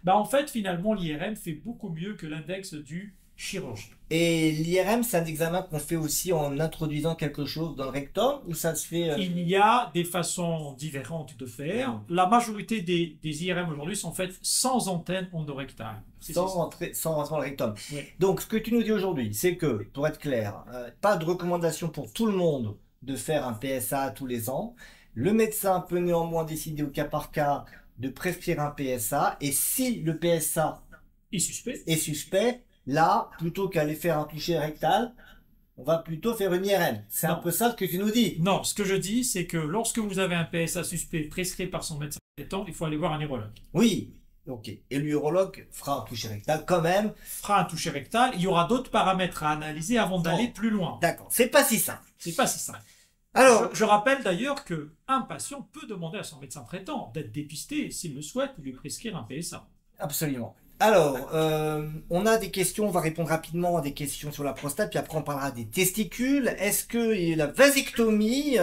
en fait, finalement, l'IRM fait beaucoup mieux que l'index du chirurgien. Et l'IRM, c'est un examen qu'on fait aussi en introduisant quelque chose dans le rectum, ou ça se fait... Il y a des façons différentes de faire. La majorité des IRM aujourd'hui sont faites sans antenne endorectale. Sans rentrer dans le rectum. Oui. Donc, ce que tu nous dis aujourd'hui, c'est que, pour être clair, pas de recommandation pour tout le monde de faire un PSA tous les ans. Le médecin peut néanmoins décider au cas par cas de prescrire un PSA, et si le PSA est suspect, là, plutôt qu'aller faire un toucher rectal, on va plutôt faire une IRM. C'est un peu ça ce que tu nous dis. Non, ce que je dis, c'est que lorsque vous avez un PSA suspect prescrit par son médecin traitant, il faut aller voir un urologue. Oui, ok. Et l'urologue fera un toucher rectal quand même. Fera un toucher rectal. Il y aura d'autres paramètres à analyser avant d'aller plus loin. D'accord, c'est pas si simple. C'est pas si simple. Alors, je rappelle d'ailleurs qu'un patient peut demander à son médecin traitant d'être dépisté, s'il le souhaite, ou lui prescrire un PSA. Absolument. Alors, on a des questions, on va répondre rapidement à des questions sur la prostate, puis après on parlera des testicules. Est-ce que la vasectomie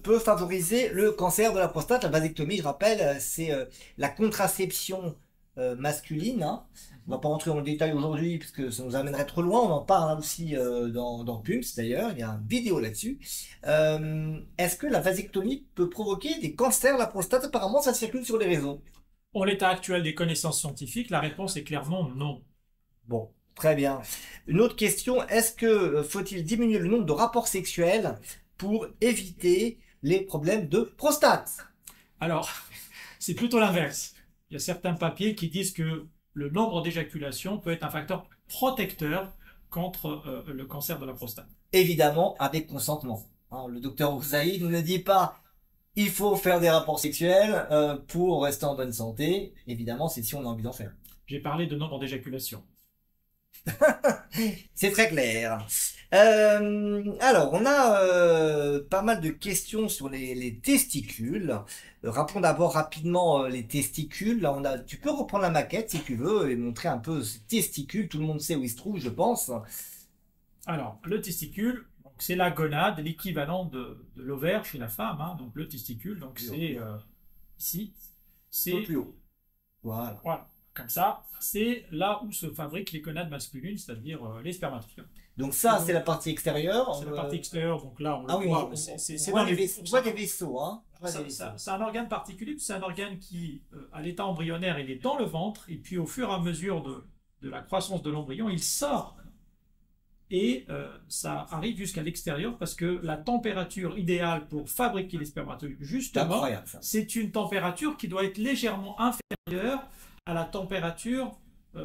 peut favoriser le cancer de la prostate? La vasectomie, je rappelle, c'est la contraception masculine. Hein. On va pas rentrer dans le détail aujourd'hui, parce que ça nous amènerait trop loin. On en parle aussi dans Pumps, d'ailleurs. Il y a une vidéo là-dessus. Est-ce que la vasectomie peut provoquer des cancers de la prostate? Apparemment, ça circule sur les réseaux. En l'état actuel des connaissances scientifiques, la réponse est clairement non. Bon, très bien. Une autre question, est-ce que faut-il diminuer le nombre de rapports sexuels pour éviter les problèmes de prostate? Alors, c'est plutôt l'inverse. Il y a certains papiers qui disent que le nombre d'éjaculations peut être un facteur protecteur contre le cancer de la prostate. Évidemment, avec consentement. Hein, le docteur Oussaïd ne dit pas il faut faire des rapports sexuels pour rester en bonne santé. Évidemment, c'est si on a envie d'en faire. J'ai parlé de nombre d'éjaculations. C'est très clair. Alors, on a pas mal de questions sur les testicules. Rappelons d'abord rapidement les testicules. Là, tu peux reprendre la maquette si tu veux et montrer un peu ces testicules. Tout le monde sait où ils se trouvent, je pense. Alors, le testicule, c'est la gonade, l'équivalent de l'ovaire chez la femme. Hein. Donc, le testicule, donc c'est ici. C'est plus haut. Voilà. Voilà. Comme ça, c'est là où se fabriquent les gonades masculines, c'est-à-dire les spermatozoïdes. Donc ça, c'est la partie extérieure. C'est la partie extérieure, donc là, on le ah oui, voit. On voit des vaisseaux. Hein. C'est un organe particulier, c'est un organe qui, à l'état embryonnaire, il est dans le ventre, et puis au fur et à mesure de la croissance de l'embryon, il sort. Et ça arrive jusqu'à l'extérieur parce que la température idéale pour fabriquer les spermatozoïdes, justement, c'est une température qui doit être légèrement inférieure à la température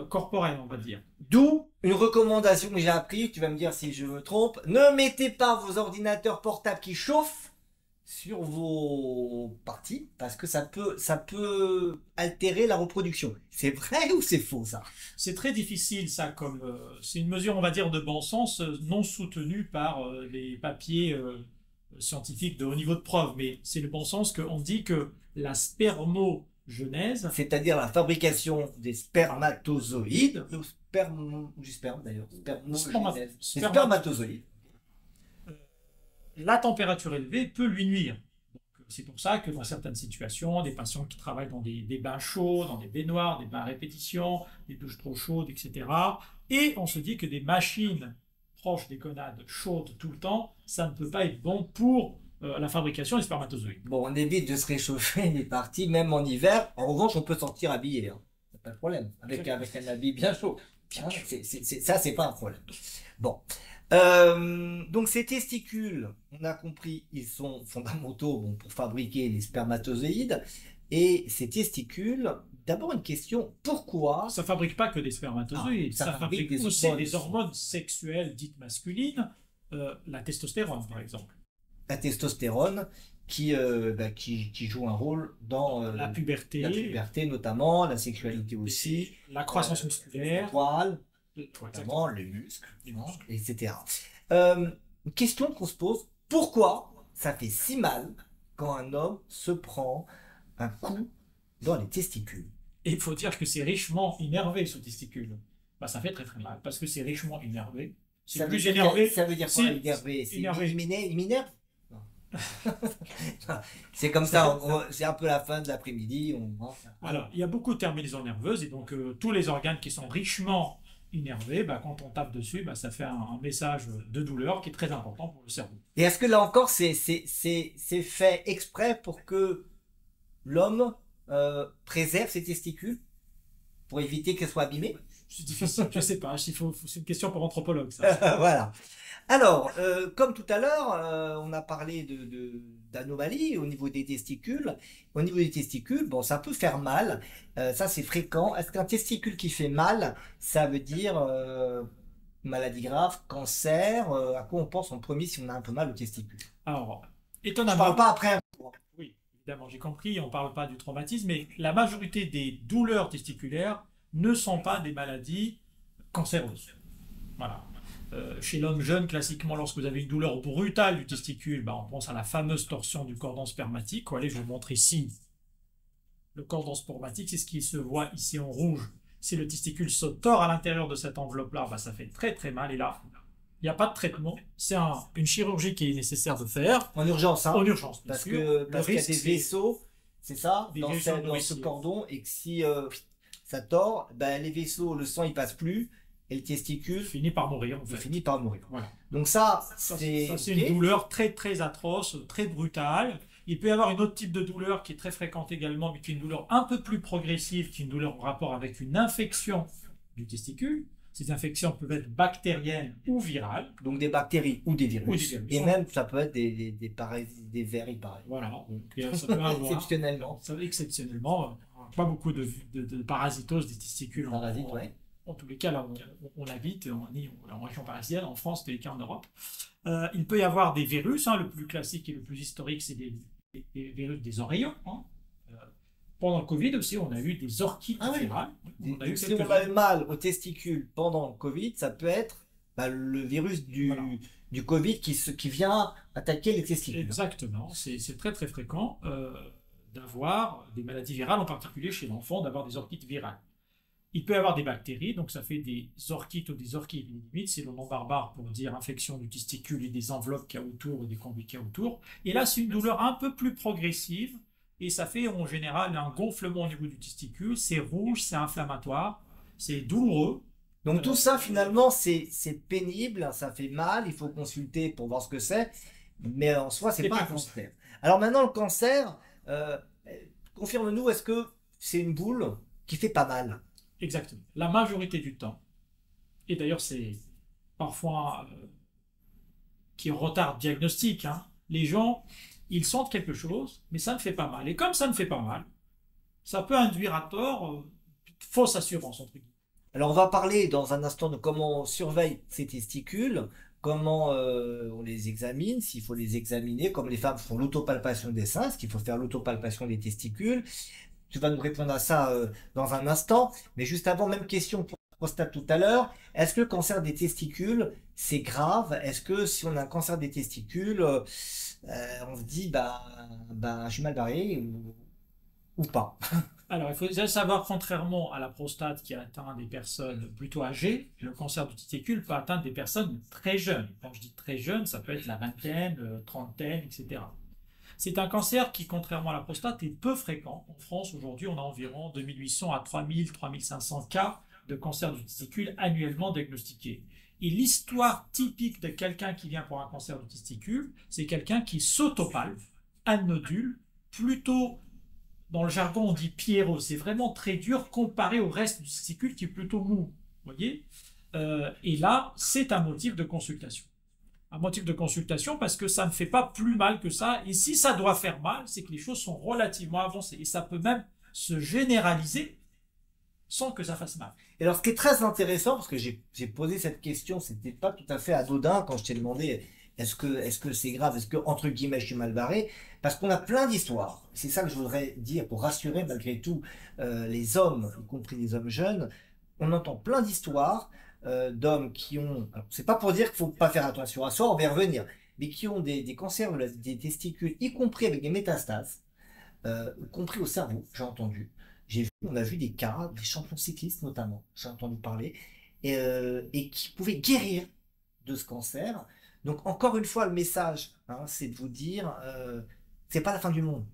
corporelle, on va dire. D'où une recommandation que j'ai appris, tu vas me dire si je me trompe, ne mettez pas vos ordinateurs portables qui chauffent sur vos parties parce que ça peut altérer la reproduction. C'est vrai ou c'est faux ça? C'est très difficile ça, comme c'est une mesure on va dire de bon sens non soutenue par les papiers scientifiques de haut niveau de preuve, mais c'est le bon sens qu'on dit que la spermogenèse, c'est-à-dire la fabrication des spermatozoïdes, du sperme d'ailleurs, spermatozoïdes. La température élevée peut lui nuire. C'est pour ça que dans certaines situations, des patients qui travaillent dans des bains chauds, dans des baignoires, des bains à répétition, des douches trop chaudes, etc. Et on se dit que des machines proches des gonades chaudes tout le temps, ça ne peut pas être bon pour la fabrication des spermatozoïdes. Bon, on évite de se réchauffer les parties, même en hiver. En revanche, on peut sortir habillé. Hein. Pas de problème. Avec un habit bien chaud. Hein, ça, c'est pas un problème. Bon. Donc ces testicules, on a compris, ils sont fondamentaux pour fabriquer les spermatozoïdes. Et ces testicules, d'abord une question, pourquoi? Ça ne fabrique pas que des spermatozoïdes, ça fabrique aussi des hormones sexuelles dites masculines, la testostérone par exemple. La testostérone qui joue un rôle dans la puberté notamment, la sexualité aussi, la croissance musculaire, notamment les muscles, etc. Une question qu'on se pose, pourquoi ça fait si mal quand un homme se prend un coup dans les testicules? Et il faut dire que c'est richement innervé ce testicule. Bah, ça fait très très mal parce que c'est richement innervé. C'est plus énervé. Ça veut dire quoi innervé? C'est minerve? C'est comme ça, c'est un peu la fin de l'après-midi. Alors, il y a beaucoup de terminaisons nerveuses et donc tous les organes qui sont richement innervés, bah, quand on tape dessus, bah, ça fait un message de douleur qui est très important pour le cerveau. Et est-ce que là encore, c'est fait exprès pour que l'homme préserve ses testicules pour éviter qu'elles soient abîmées? C'est difficile, je ne sais pas, c'est une question pour anthropologue ça. Voilà. Alors, comme tout à l'heure, on a parlé d'anomalies au niveau des testicules. Au niveau des testicules, bon, ça peut faire mal. Ça, c'est fréquent. Est-ce qu'un testicule qui fait mal, ça veut dire maladie grave, cancer? À quoi on pense en premier si on a un peu mal au testicule? Alors, étonnamment. Je parle pas après un coup. Oui, évidemment, j'ai compris. On ne parle pas du traumatisme, mais la majorité des douleurs testiculaires ne sont pas des maladies cancéreuses. Voilà. Chez l'homme jeune, classiquement, lorsque vous avez une douleur brutale du testicule, bah, on pense à la fameuse torsion du cordon spermatique. Allez, je vous montre ici. Le cordon spermatique, c'est ce qui se voit ici en rouge. Si le testicule se tord à l'intérieur de cette enveloppe-là, bah, ça fait très très mal. Et là, il n'y a pas de traitement. C'est une chirurgie qui est nécessaire de faire. En urgence, hein. En urgence, parce qu'il y a des vaisseaux, c'est ça, dans ce cordon, et que si ça tord, bah, les vaisseaux, le sang, il passe plus. Et le testicule finit par mourir. Finit par mourir. Voilà. Donc ça c'est une douleur très très atroce, très brutale. Il peut y avoir une autre type de douleur qui est très fréquente également, mais qui est une douleur un peu plus progressive, qui est une douleur en rapport avec une infection du testicule. Ces infections peuvent être bactériennes ou virales. Donc des bactéries ou des virus. Ou des virus. Et même, ça peut être des parasites, des vers, il paraît. Voilà. Donc, ça peut avoir, Exceptionnellement. exceptionnellement, pas beaucoup de parasitose des testicules. Parasites, ouais. En tous les cas, là, on habite, on est en région parisienne, en France, tous les cas en Europe. Il peut y avoir des virus, hein, le plus classique et le plus historique, c'est des virus des oreillons. Hein. Pendant le Covid aussi, on a eu des orchites virales. Si on a eu mal aux testicules pendant le Covid, ça peut être le virus du Covid qui vient attaquer les testicules. Exactement, c'est très très fréquent d'avoir des maladies virales, en particulier chez l'enfant, d'avoir des orchites virales. Il peut y avoir des bactéries, donc ça fait des orchites ou des orchiépidémites, c'est le nom barbare pour dire infection du testicule et des enveloppes qu'il y a autour et des conduits qu'il y a autour. Et là, c'est une douleur un peu plus progressive, et ça fait en général un gonflement au niveau du testicule, c'est rouge, c'est inflammatoire, c'est douloureux. Donc tout ça, finalement, c'est pénible, ça fait mal, il faut consulter pour voir ce que c'est, mais en soi, c'est pas un cancer. Alors maintenant, le cancer, confirme-nous, est-ce que c'est une boule qui fait pas mal? Exactement. La majorité du temps, et d'ailleurs c'est parfois qui retarde le diagnostic, hein, les gens, ils sentent quelque chose, mais ça ne fait pas mal. Et comme ça ne fait pas mal, ça peut induire à tort fausse assurance, entre guillemets. Alors on va parler dans un instant de comment on surveille ces testicules, comment on les examine, s'il faut les examiner, comme les femmes font l'autopalpation des seins, est-ce qu'il faut faire l'autopalpation des testicules. Tu vas nous répondre à ça dans un instant, mais juste avant, même question pour la prostate tout à l'heure. Est-ce que le cancer des testicules, c'est grave? Est-ce que si on a un cancer des testicules, on se dit, je suis mal barré ou pas? Alors, il faut déjà savoir, contrairement à la prostate qui atteint des personnes plutôt âgées, le cancer du testicule peut atteindre des personnes très jeunes. Quand je dis très jeunes, ça peut être la vingtaine, trentaine, etc. C'est un cancer qui, contrairement à la prostate, est peu fréquent. En France, aujourd'hui, on a environ 2800 à 3000, 3500 cas de cancer du testicule annuellement diagnostiqués. Et l'histoire typique de quelqu'un qui vient pour un cancer du testicule, c'est quelqu'un qui s'autopalpe, un nodule, plutôt, dans le jargon, on dit pierreux. C'est vraiment très dur comparé au reste du testicule qui est plutôt mou. Vous voyez ? Et là, c'est un motif de consultation. Un motif de consultation parce que ça ne fait pas plus mal que ça. Et si ça doit faire mal, c'est que les choses sont relativement avancées. Et ça peut même se généraliser sans que ça fasse mal. Et alors, ce qui est très intéressant, parce que j'ai posé cette question, c'était pas tout à fait anodin quand je t'ai demandé est-ce que c'est grave, est-ce que, entre guillemets, je suis mal barré, parce qu'on a plein d'histoires. C'est ça que je voudrais dire pour rassurer malgré tout les hommes, y compris les hommes jeunes. On entend plein d'histoires d'hommes qui ont, alors c'est pas pour dire qu'il faut pas faire attention à ça, on va y revenir, mais qui ont des cancers des testicules, y compris avec des métastases, y compris au cerveau, j'ai entendu. On a vu des cas, des champions cyclistes notamment, j'ai entendu parler, et qui pouvaient guérir de ce cancer. Donc encore une fois, le message, c'est de vous dire, c'est pas la fin du monde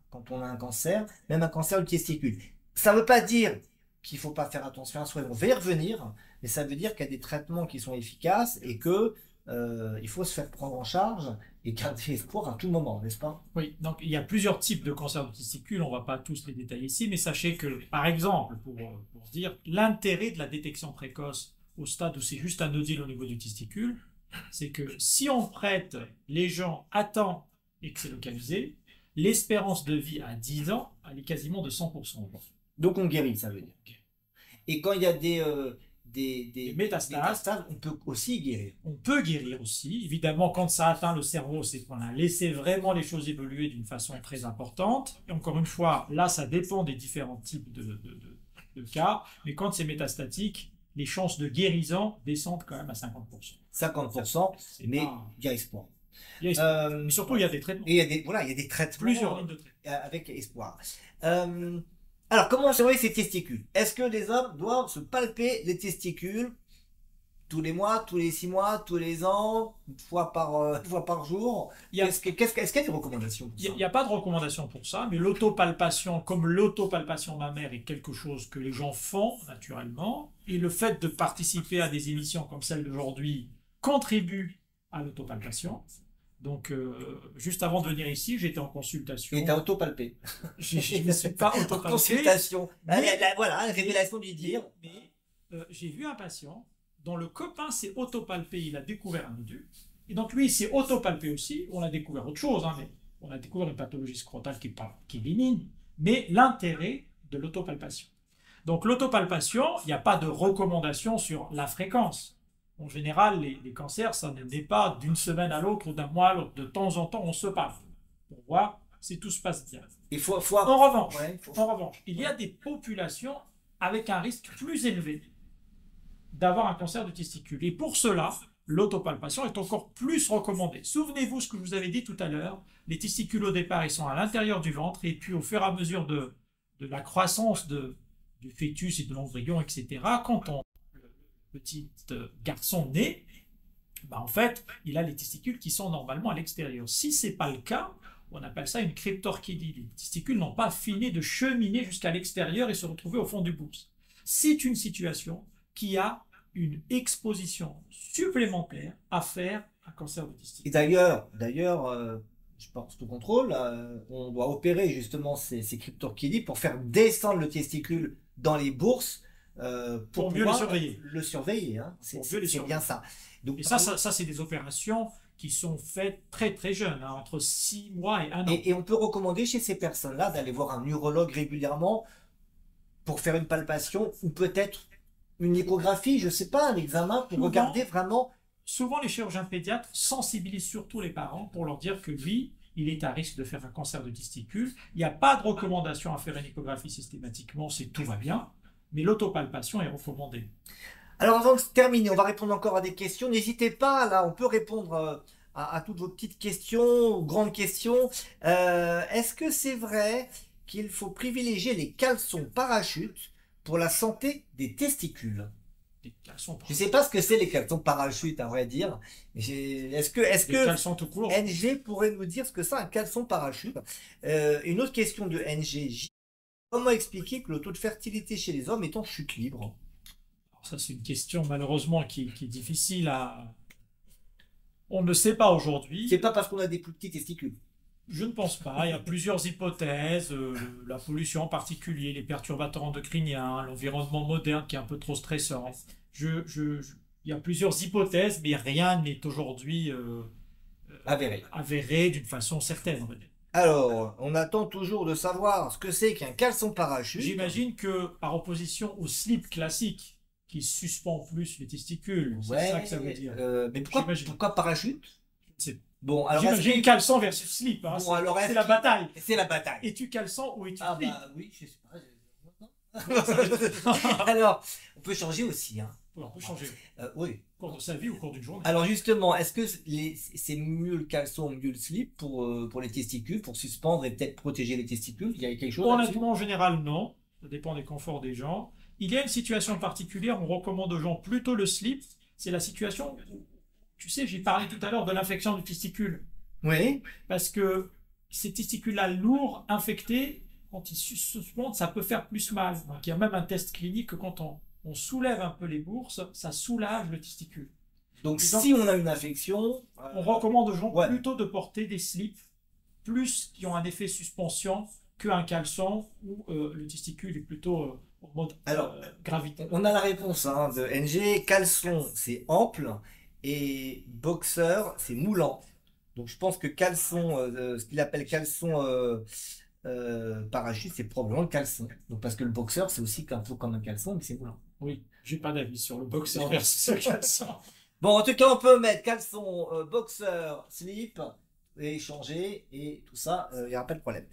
quand on a un cancer, même un cancer du testicule. Ça veut pas dire qu'il faut pas faire attention à soi, on va y revenir, mais ça veut dire qu'il y a des traitements qui sont efficaces et que il faut se faire prendre en charge et garder espoir à tout moment, n'est-ce pas? Oui, donc il y a plusieurs types de cancers du testicule, on ne va pas tous les détailler ici, mais sachez que, par exemple, pour dire l'intérêt de la détection précoce au stade où c'est juste un nodule au niveau du testicule, c'est que si on prête les gens à temps et que c'est localisé, l'espérance de vie à 10 ans, elle est quasiment de 100%. Donc on guérit, ça veut dire. Et quand il y a des métastases, on peut aussi guérir. On peut guérir aussi. Évidemment, quand ça atteint le cerveau, c'est qu'on a laissé vraiment les choses évoluer d'une façon très importante. Et encore une fois, là, ça dépend des différents types de cas. Mais quand c'est métastatique, les chances de guérison descendent quand même à 50%. 50%, mais il y a espoir. Mais surtout, il y a des traitements. Et il y a des traitements. Plusieurs lignes de traitement. Avec espoir. Alors, comment surveiller ces testicules? Est-ce que les hommes doivent se palper les testicules tous les mois, tous les 6 mois, tous les ans, une fois par jour? Est-ce qu'il y a des recommandations pour ça? Il n'y a pas de recommandation pour ça, mais l'autopalpation, comme l'autopalpation mammaire, est quelque chose que les gens font naturellement. Et le fait de participer à des émissions comme celle d'aujourd'hui contribue à l'autopalpation. Donc, juste avant de venir ici, j'étais en consultation. Et t'as autopalpé. Je ne me suis pas autopalpé. Consultation. Voilà, révélation du dire. Mais j'ai vu un patient dont le copain s'est autopalpé, il a découvert un nodule. Et donc lui, il s'est autopalpé aussi. On a découvert autre chose, hein, mais on a découvert une pathologie scrotale qui est bénigne. Mais l'intérêt de l'autopalpation. Donc l'autopalpation, il n'y a pas de recommandation sur la fréquence. En général, les cancers, ça ne naît pas d'une semaine à l'autre ou d'un mois à l'autre. De temps en temps, on se palpe pour voir si tout se passe bien. En revanche, il y a des populations avec un risque plus élevé d'avoir un cancer du testicule. Et pour cela, l'autopalpation est encore plus recommandée. Souvenez-vous ce que je vous avais dit tout à l'heure. Les testicules, au départ, ils sont à l'intérieur du ventre. Et puis, au fur et à mesure de la croissance du fœtus et de l'embryon, etc., quand le petit garçon naît, ben, en fait, il a les testicules qui sont normalement à l'extérieur. Si ce n'est pas le cas, on appelle ça une cryptorchidie. Les testicules n'ont pas fini de cheminer jusqu'à l'extérieur et se retrouver au fond du pouce. C'est une situation qui a une exposition supplémentaire à faire un cancer de testicule. Et d'ailleurs, je pense tout contrôle, on doit opérer justement ces cryptorchidis pour faire descendre le testicule dans les bourses pour mieux le surveiller. Hein. C'est bien ça. Donc, et ça c'est des opérations qui sont faites très très jeunes, hein, entre 6 mois et 1 an. Et on peut recommander chez ces personnes-là d'aller voir un urologue régulièrement pour faire une palpation ou peut-être une échographie, je ne sais pas, un examen pour regarder vraiment. Souvent, les chirurgiens pédiatres sensibilisent surtout les parents pour leur dire que lui, il est à risque de faire un cancer de testicule. Il n'y a pas de recommandation à faire une échographie systématiquement, tout va bien, mais l'autopalpation est recommandée. Alors avant de terminer, on va répondre encore à des questions. N'hésitez pas, là, on peut répondre à toutes vos petites questions, grandes questions. Est-ce que c'est vrai qu'il faut privilégier les caleçons parachutes pour la santé des testicules? Je ne sais pas ce que c'est les caleçons parachutes, à vrai dire. Est-ce que NG pourrait nous dire ce que c'est un caleçon parachute? Une autre question de NG. Comment expliquer que le taux de fertilité chez les hommes est en chute libre? Ça, c'est une question malheureusement qui est difficile à... On ne sait pas aujourd'hui. C'est pas parce qu'on a des plus petits testicules. Je ne pense pas. Il y a plusieurs hypothèses. La pollution en particulier, les perturbateurs endocriniens, l'environnement moderne qui est un peu trop stressant. Il y a plusieurs hypothèses, mais rien n'est aujourd'hui avéré d'une façon certaine. Alors, on attend toujours de savoir ce que c'est qu'un caleçon parachute. J'imagine que par opposition au slip classique, qui suspend plus les testicules. C'est ça que ça veut dire. Mais pourquoi parachute? Bon, alors j'imagine caleçon versus slip. Hein, bon, c'est la bataille. C'est la bataille. Es-tu caleçon ou es-tu slip? Bah oui, je sais pas. Alors, on peut changer aussi. Hein. On peut changer. Oui. Au cours de sa vie ou au cours d'une journée. Alors justement, est-ce que c'est mieux le caleçon ou mieux le slip pour les testicules, pour suspendre et peut-être protéger les testicules? Il y a quelque chose? Honnêtement, en général, non. Ça dépend des conforts des gens. Il y a une situation particulière, on recommande aux gens plutôt le slip. C'est la situation où, tu sais, j'ai parlé tout à l'heure de l'infection du testicule. Oui. Parce que ces testicules-là lourds, infectés, quand ils suspendent, ça peut faire plus mal. Donc il y a même un test clinique que quand on soulève un peu les bourses, ça soulage le testicule. Donc si on a une infection... On recommande aux gens plutôt de porter des slips plus qui ont un effet suspension qu'un caleçon où le testicule est plutôt... en mode gravité. On a la réponse hein, de NG. Caleçon, c'est ample et boxeur, c'est moulant. Donc je pense que caleçon, ce qu'il appelle caleçon parachute, c'est probablement le caleçon. Donc parce que le boxeur, c'est aussi un peu comme un caleçon, mais c'est moulant. Oui, j'ai pas d'avis sur le boxeur versus le caleçon. Bon, en tout cas, on peut mettre caleçon, boxeur, slip et échanger et tout ça, il n'y aura pas de problème.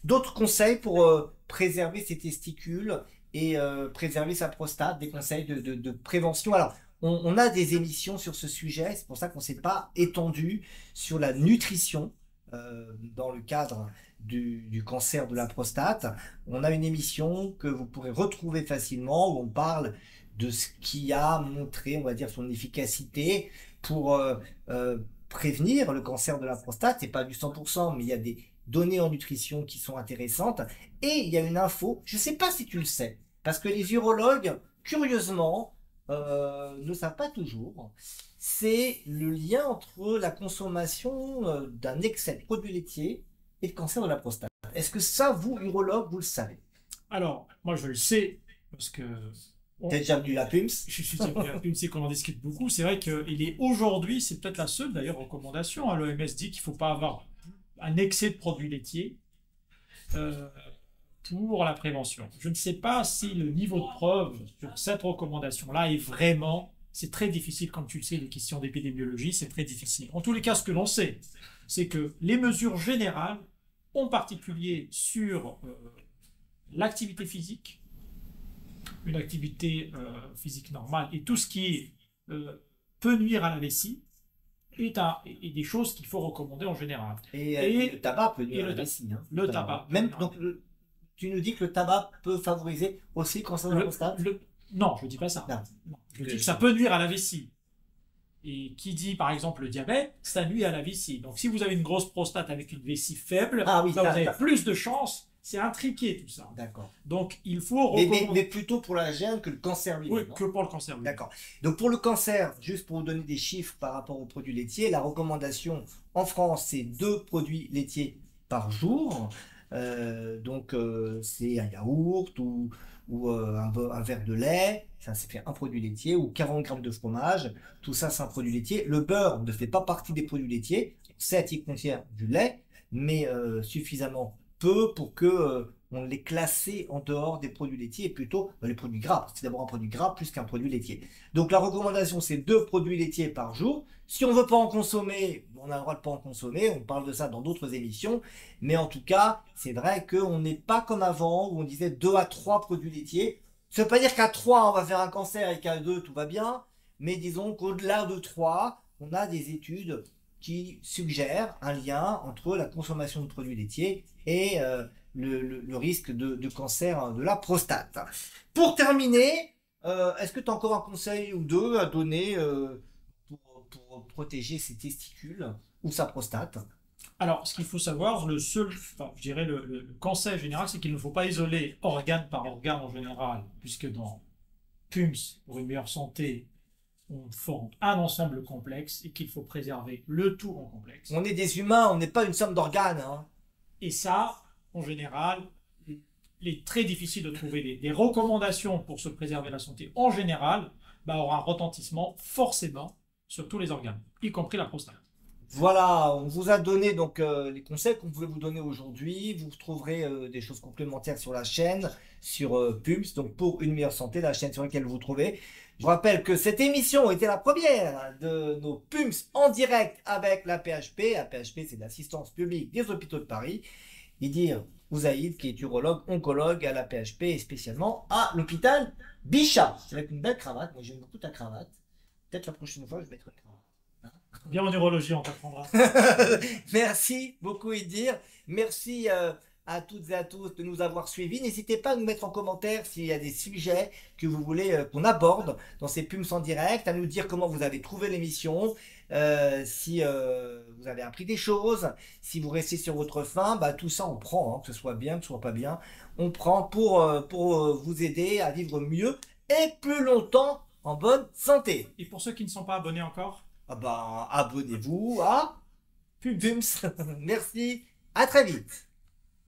D'autres conseils pour préserver ses testicules et préserver sa prostate, des conseils de prévention. Alors, on a des émissions sur ce sujet, c'est pour ça qu'on ne s'est pas étendu sur la nutrition dans le cadre du cancer de la prostate. On a une émission que vous pourrez retrouver facilement où on parle de ce qui a montré, on va dire, son efficacité pour prévenir le cancer de la prostate. C'est pas du 100%, mais il y a des données en nutrition qui sont intéressantes. Et il y a une info, je ne sais pas si tu le sais, parce que les urologues, curieusement, ne savent pas toujours, c'est le lien entre la consommation d'un excès de produits laitiers et le cancer de la prostate. Est-ce que ça, vous, urologue, vous le savez? Alors, moi je le sais, parce que T'es déjà venu à Pums? Je suis déjà venu c'est qu'on en discute beaucoup. C'est vrai qu'il est aujourd'hui, c'est peut-être la seule d'ailleurs recommandation. Hein. L'OMS dit qu'il ne faut pas avoir un excès de produits laitiers euh, pour la prévention. Je ne sais pas si le niveau de preuve sur cette recommandation-là est vraiment... C'est très difficile, comme tu le sais, les questions d'épidémiologie, c'est très difficile. En tous les cas, ce que l'on sait, c'est que les mesures générales, en particulier sur l'activité physique, une activité physique normale, et tout ce qui peut nuire à la vessie, est des choses qu'il faut recommander en général. Et le tabac peut nuire à la vessie. Hein, le tabac. Même, donc, tu nous dis que le tabac peut favoriser aussi le cancer de la prostate? Non, je ne dis pas ça. Non, je dis que ça peut nuire à la vessie. Et qui dit par exemple le diabète, ça nuit à la vessie. Donc si vous avez une grosse prostate avec une vessie faible, vous avez plus de chances. C'est intriqué tout ça. D'accord. Donc il faut recommander... mais plutôt pour la gêne que le cancer lui-même. Oui, que pour le cancer lui-même. D'accord. Donc pour le cancer, juste pour vous donner des chiffres par rapport aux produits laitiers, la recommandation en France, c'est 2 produits laitiers par jour. C'est un yaourt ou un verre de lait, ça fait un produit laitier, ou 40 grammes de fromage, tout ça c'est un produit laitier. Le beurre ne fait pas partie des produits laitiers, certes il contient du lait, mais suffisamment peu pour que on l'ait classé en dehors des produits laitiers et plutôt les produits gras. C'est d'abord un produit gras plus qu'un produit laitier. Donc la recommandation c'est 2 produits laitiers par jour. Si on veut pas en consommer, on a le droit de pas en consommer, on parle de ça dans d'autres émissions, mais en tout cas, c'est vrai qu'on n'est pas comme avant où on disait 2 à 3 produits laitiers. Ça veut pas dire qu'à 3 on va faire un cancer et qu'à 2 tout va bien, mais disons qu'au-delà de 3, on a des études qui suggèrent un lien entre la consommation de produits laitiers et le risque de cancer de la prostate. Pour terminer, est-ce que tu as encore un conseil ou deux à donner pour protéger ses testicules ou sa prostate? Alors, ce qu'il faut savoir, je dirais le conseil général, c'est qu'il ne faut pas isoler organe par organe en général, puisque dans PUMS, pour une meilleure santé, on forme un ensemble complexe et qu'il faut préserver le tout en complexe. On est des humains, on n'est pas une somme d'organes. Hein. Et ça, en général, il est très difficile de trouver des recommandations pour se préserver la santé en général, aura un retentissement forcément sur tous les organes, y compris la prostate. Voilà, on vous a donné donc les conseils qu'on pouvait vous donner aujourd'hui. Vous trouverez des choses complémentaires sur la chaîne, sur PUMS, donc pour une meilleure santé, la chaîne sur laquelle vous trouvez. Je vous rappelle que cette émission était la première de nos PUMS en direct avec la PHP. La PHP, c'est l'assistance publique des hôpitaux de Paris. Idir Ouzaïd, qui est urologue, oncologue à la PHP et spécialement à l'hôpital Bichat. C'est avec une belle cravate, moi j'aime beaucoup ta cravate. Peut-être la prochaine fois, je vais mettre une cravate. Bien en urologie, on t'apprendra. Merci beaucoup Idir. Merci à toutes et à tous de nous avoir suivis. N'hésitez pas à nous mettre en commentaire s'il y a des sujets que vous voulez qu'on aborde dans ces PUMS en direct, à nous dire comment vous avez trouvé l'émission, si vous avez appris des choses, si vous restez sur votre faim, tout ça on prend, hein, que ce soit bien, que ce soit pas bien, on prend pour vous aider à vivre mieux et plus longtemps en bonne santé. Et pour ceux qui ne sont pas abonnés encore, abonnez-vous à PUMS. Merci, à très vite.